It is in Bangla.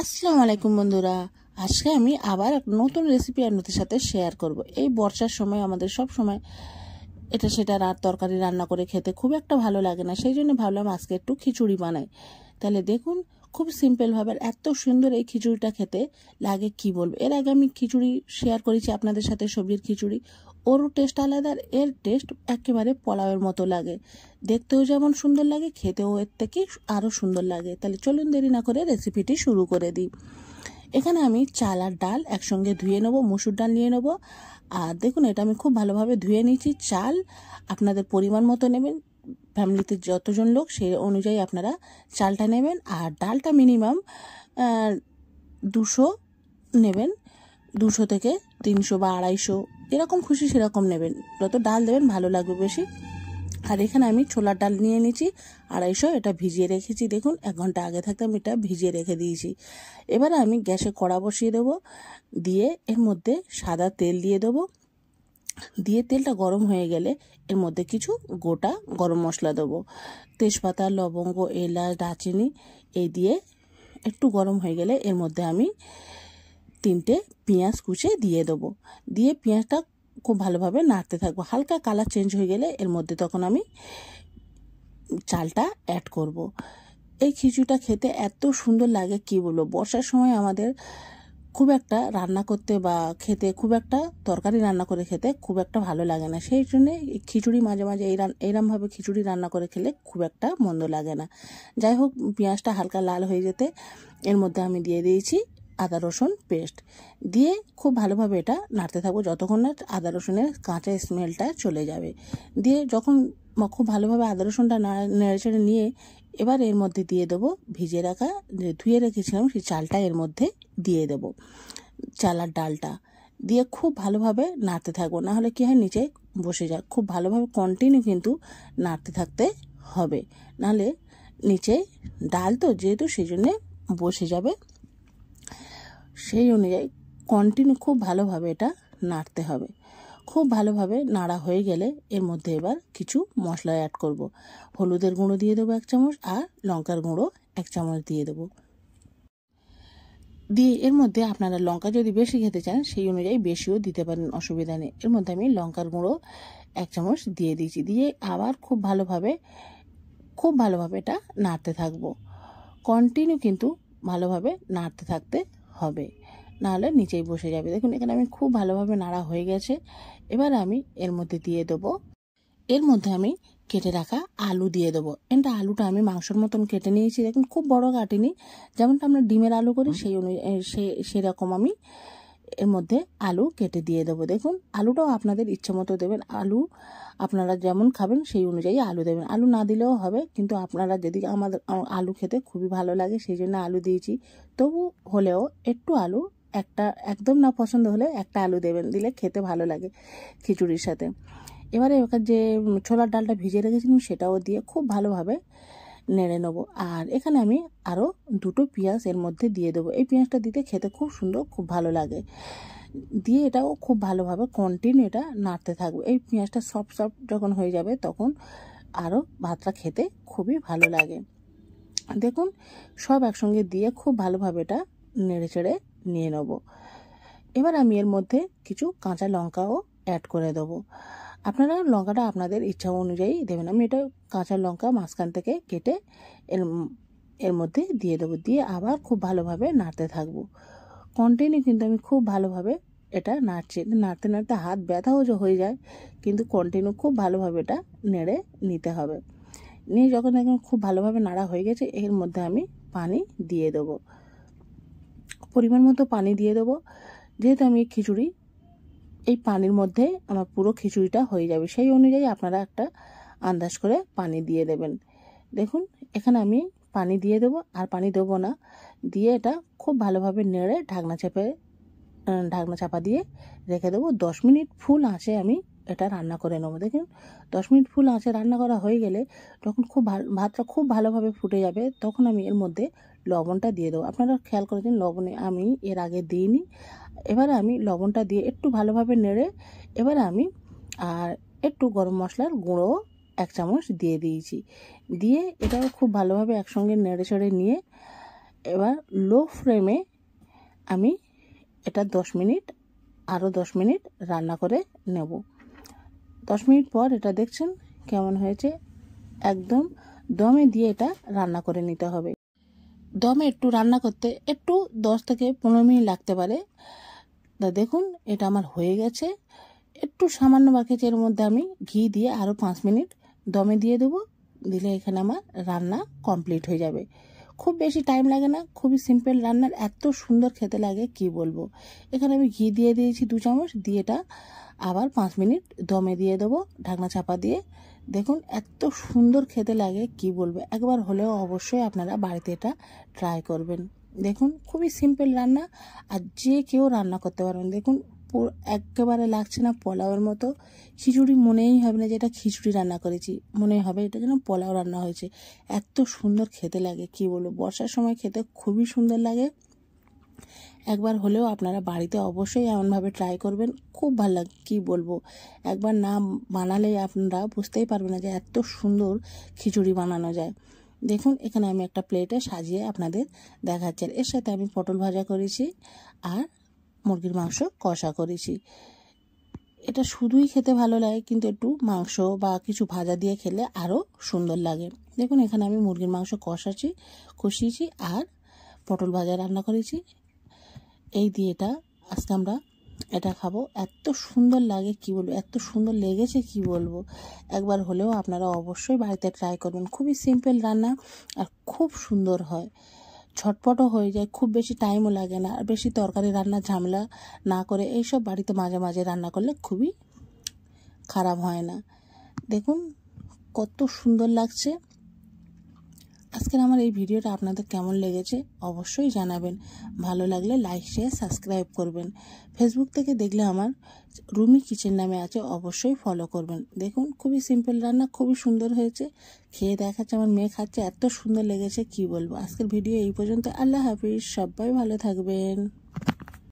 আসসালামু আলাইকুম বন্ধুরা, আজকে আমি আবার এক নতুন রেসিপি আপনাদের সাথে শেয়ার করব। এই বর্ষার সময় আমাদের সব সময় এটা সেটা তরকারি রান্না করে খেতে খুব একটা ভালো লাগে না, সেই জন্য ভাবলাম আজকে একটু খিচুড়ি বানাই। তাহলে দেখুন, খুব সিম্পলভাবে এত সুন্দর এই খিচুড়িটা খেতে লাগে কি বলবো। এর আগে আমি খিচুড়ি শেয়ার করেছি আপনাদের সাথে, সবজির খিচুড়ি। ওরও টেস্ট আলাদা, আর এর টেস্ট একেবারে পোলাওয়ের মতো লাগে, দেখতেও যেমন সুন্দর লাগে, খেতেও এর থেকে আরও সুন্দর লাগে। তাহলে চলুন দেরি না করে রেসিপিটি শুরু করে দিই। এখানে আমি চাল আর ডাল একসঙ্গে ধুয়ে নেবো, মুসুর ডাল নিয়ে নেবো। আর দেখুন, এটা আমি খুব ভালোভাবে ধুয়ে নিয়েছি। চাল আপনাদের পরিমাণ মতো নেবেন, ফ্যামিলিতে যতজন লোক সেই অনুযায়ী আপনারা চালটা নেবেন। আর ডালটা মিনিমাম 200 নেবেন, 200 থেকে 300 বা 250, এরকম খুশি সেরকম নেবেন। যত ডাল দেবেন ভালো লাগবে বেশি। আর এখানে আমি ছোলার ডাল নিয়ে নিয়েছি 250, এটা ভিজিয়ে রেখেছি। দেখুন, 1 ঘন্টা আগে থাকতে আমি এটা ভিজিয়ে রেখে দিয়েছি। এবারে আমি গ্যাসে কড়া বসিয়ে দেবো, দিয়ে এর মধ্যে সাদা তেল দিয়ে দেবো। দিয়ে তেলটা গরম হয়ে গেলে এর মধ্যে কিছু গোটা গরম মশলা দেবো, তেজপাতা, লবঙ্গ, এলাচ, দারচিনি। এই দিয়ে একটু গরম হয়ে গেলে এর মধ্যে আমি 3টে পেঁয়াজ কুচে দিয়ে দেবো। দিয়ে পেঁয়াজটা খুব ভালোভাবে নাড়তে থাকবো। হালকা কালার চেঞ্জ হয়ে গেলে এর মধ্যে তখন আমি চালটা অ্যাড করব। এই খিচুড়িটা খেতে এত সুন্দর লাগে কি বলবো। বর্ষার সময় আমাদের খুব একটা রান্না করতে বা খেতে, খুব একটা তরকারি রান্না করে খেতে খুব একটা ভালো লাগে না, সেই জন্যে খিচুড়ি মাঝে মাঝে এইরমভাবে খিচুড়ি রান্না করে খেলে খুব একটা মন্দ লাগে না। যাই হোক, পেঁয়াজটা হালকা লাল হয়ে যেতে এর মধ্যে আমি দিয়ে দিয়েছি আদা রসুন পেস্ট। দিয়ে খুব ভালোভাবে এটা নাড়তে থাকবো যতক্ষণ না আদা রসুনের কাঁচা স্মেলটা চলে যাবে। দিয়ে যখন খুব ভালোভাবে আদা রসুনটা নেড়েচেড়ে নিয়ে এবার এর মধ্যে দিয়ে দেবো ভিজিয়ে রাখা, ধুয়ে রেখেছিলাম সেই চালটা এর মধ্যে দিয়ে দেবো, চাল আর ডালটা দিয়ে খুব ভালোভাবে নাড়তে থাকবো, না হলে কী হয় নিচে বসে যায়। খুব ভালোভাবে কন্টিনিউ কিন্তু নাড়তে থাকতে হবে, নাহলে নিচে ডাল তো যেহেতু সেই জন্যে বসে যাবে। সেই অনুযায়ী কন্টিনিউ খুব ভালোভাবে এটা নাড়তে হবে। খুব ভালোভাবে নাড়া হয়ে গেলে এর মধ্যে এবার কিছু মশলা অ্যাড করব। হলুদের গুঁড়ো দিয়ে দেবো 1 চামচ, আর লঙ্কার গুঁড়ো 1 চামচ দিয়ে দেবো। দিয়ে এর মধ্যে আপনারা লঙ্কা যদি বেশি খেতে চান সেই অনুযায়ী বেশিও দিতে পারেন, অসুবিধা নেই। এর মধ্যে আমি লঙ্কার গুঁড়ো 1 চামচ দিয়ে দিয়েছি। দিয়ে আবার খুব ভালোভাবে এটা নাড়তে থাকবো। কন্টিনিউ কিন্তু ভালোভাবে নাড়তে থাকতে হবে, নাহলে নিচেই বসে যাবে। দেখুন, এখানে আমি খুব ভালোভাবে নাড়া হয়ে গেছে। এবার আমি এর মধ্যে দিয়ে দেবো, এর মধ্যে আমি কেটে রাখা আলু দিয়ে দেবো। এটা আলুটা আমি মাংসর মতন কেটে নিয়েছি। দেখুন, খুব বড় কাটিনি, যেমনটা আমরা ডিমের আলু করি সেই সেরকম আমি এর মধ্যে আলু কেটে দিয়ে দেবো। দেখুন, আলুটাও আপনাদের ইচ্ছে মতো দেবেন, আলু আপনারা যেমন খাবেন সেই অনুযায়ী আলু দেবেন। আলু না দিলেও হবে, কিন্তু আপনারা যদি আমার আলু খেতে খুবই ভালো লাগে সেই জন্য আলু দিয়েছি। তবু হলেও একটু আলু, একটা একদম না পছন্দ হলে একটা আলু দেবেন, দিলে খেতে ভালো লাগে খিচুড়ির সাথে। এবারে যে ছোলার ডালটা ভিজিয়ে রেখেছিলাম সেটাও দিয়ে খুব ভালোভাবে নেড়ে নেবো। আর এখানে আমি আরও 2টো পেঁয়াজ এর মধ্যে দিয়ে দেবো। এই পেঁয়াজটা দিতে খেতে খুব সুন্দর, খুব ভালো লাগে। দিয়ে এটাও খুব ভালোভাবে কন্টিনিউ এটা নাড়তে থাকবো। এই পেঁয়াজটা সফট যখন হয়ে যাবে তখন আরও ভাতটা খেতে খুবই ভালো লাগে। দেখুন, সব একসঙ্গে দিয়ে খুব ভালোভাবে এটা নেড়ে চেড়ে নিয়ে নেব। এবার আমি এর মধ্যে কিছু কাঁচা লঙ্কাও অ্যাড করে দেবো। আপনারা লঙ্কাটা আপনাদের ইচ্ছা অনুযায়ী দেবেন। আমি এটা কাঁচা লঙ্কা মাঝখান থেকে কেটে এর মধ্যে দিয়ে দেবো। দিয়ে আবার খুব ভালোভাবে নাড়তে থাকবো। কন্টিনিউ কিন্তু আমি খুব ভালোভাবে এটা নাড়তে নাড়তে হাত ব্যথাও হয়ে যায়, কিন্তু কন্টিনিউ খুব ভালোভাবে এটা নেড়ে নিতে হবে। নিয়ে যখন এখন খুব ভালোভাবে নাড়া হয়ে গেছে এর মধ্যে আমি পানি দিয়ে দেবো, পরিমাণ মতো পানি দিয়ে দেবো। যেহেতু আমি খিচুড়ি এই পানির মধ্যে আমার পুরো খিচুড়িটা হয়ে যাবে, সেই অনুযায়ী আপনারা একটা আন্দাজ করে পানি দিয়ে দেবেন। দেখুন, এখানে আমি পানি দিয়ে দেবো, আর পানি দেবো না। দিয়ে এটা খুব ভালোভাবে নেড়ে ঢাকনা চাপা দিয়ে রেখে দেবো। 10 মিনিট ফুল আঁচে আমি এটা রান্না করে নেবো। দেখুন, 10 মিনিট ফুল আঁচে রান্না করা হয়ে গেলে তখন ভাতটা খুব ভালোভাবে ফুটে যাবে। তখন আমি এর মধ্যে লবণটা দিয়ে দেবো। আপনারা খেয়াল করেছেন লবণে আমি এর আগে দিইনি। এবারে আমি লবণটা দিয়ে একটু ভালোভাবে নেড়ে এবারে আমি আর একটু গরম মশলার গুঁড়ো 1 চামচ দিয়ে দিয়েছি। দিয়ে এটাও খুব ভালোভাবে একসঙ্গে নেড়ে চেড়ে নিয়ে এবার লো ফ্লেমে আমি এটা 10 মিনিট আরও 10 মিনিট রান্না করে নেব। 10 মিনিট পর এটা দেখছেন কেমন হয়েছে, একদম দমে দিয়ে এটা রান্না করে নিতে হবে। দমে একটু রান্না করতে একটু 10 থেকে 15 মিনিট লাগতে পারে। তা দেখুন এটা আমার হয়ে গেছে, একটু সামান্য বাকি আছে, এর মধ্যে আমি ঘি দিয়ে আরও 5 মিনিট দমে দিয়ে দেবো। দিলে এখানে আমার রান্না কমপ্লিট হয়ে যাবে। খুব বেশি টাইম লাগে না, খুবই সিম্পল রান্নার, এত সুন্দর খেতে লাগে কি বলবো। এখানে আমি ঘি দিয়ে দিয়েছি 2 চামচ, দিয়ে এটা আবার 5 মিনিট দমে দিয়ে দেবো ঢাকনা চাপা দিয়ে। দেখুন এত সুন্দর খেতে লাগে কি বলবো, একবার হলেও অবশ্যই আপনারা বাড়িতে এটা ট্রাই করবেন। দেখুন খুবই সিম্পল রান্না, আর যে কেউ রান্না করতে পারবেন। দেখুন পুরো একেবারে লাগছে না পোলাওয়ের মতো, খিচুড়ি মনেই হবে না যে এটা খিচুড়ি রান্না করেছি, মনে হবে এটা যেন পোলাও রান্না হয়েছে। এত সুন্দর খেতে লাগে কি বলবো, বর্ষার সময় খেতে খুবই সুন্দর লাগে। একবার হলেও আপনারা বাড়িতে অবশ্যই এমনভাবে ট্রাই করবেন, খুব ভালো লাগে কী বলবো। একবার না বানালে আপনারা বুঝতেই পারবেন না যে এত সুন্দর খিচুড়ি বানানো যায়। দেখুন এখানে আমি একটা প্লেটে সাজিয়ে আপনাদের দেখাচ্ছি। এর সাথে আমি পটল ভাজা করেছি আর মুরগির মাংস কষা করেছি। এটা শুধুই খেতে ভালো লাগে, কিন্তু একটু মাংস বা কিছু ভাজা দিয়ে খেলে আরও সুন্দর লাগে। দেখুন এখানে আমি মুরগির মাংস কষিয়েছি আর পটল ভাজা রান্না করেছি। এই দিয়ে এটা আজকে আমরা এটা খাবো, এত সুন্দর লাগে কি বলবো, এত সুন্দর লেগেছে কি বলবো। একবার হলেও আপনারা অবশ্যই বাড়িতে ট্রাই করবেন, খুবই সিম্পল রান্না আর খুব সুন্দর হয়, ঝটপটও হয়ে যায়, খুব বেশি টাইমও লাগে না। আর বেশি তরকারি রান্নার ঝামেলা না করে এইসব বাড়িতে মাঝে মাঝে রান্না করলে খুবই খারাপ হয় না। দেখুন কত সুন্দর লাগছে। আজকের আমার এই ভিডিওটা আপনাদের কেমন লেগেছে অবশ্যই জানাবেন। ভালো লাগলে লাইক শেয়ার সাবস্ক্রাইব করবেন। ফেসবুক থেকে দেখলে আমার রুমি কিচেন নামে আছে, অবশ্যই ফলো করবেন। দেখুন খুবই সিম্পল রান্না, খুবই সুন্দর হয়েছে, খেয়ে দেখাচ্ছে, আমার মেয়ে খাচ্ছে, এত সুন্দর লেগেছে কি বলবো। আজকের ভিডিও এই পর্যন্ত, আল্লাহ হাফিজ, সবাই ভালো থাকবেন।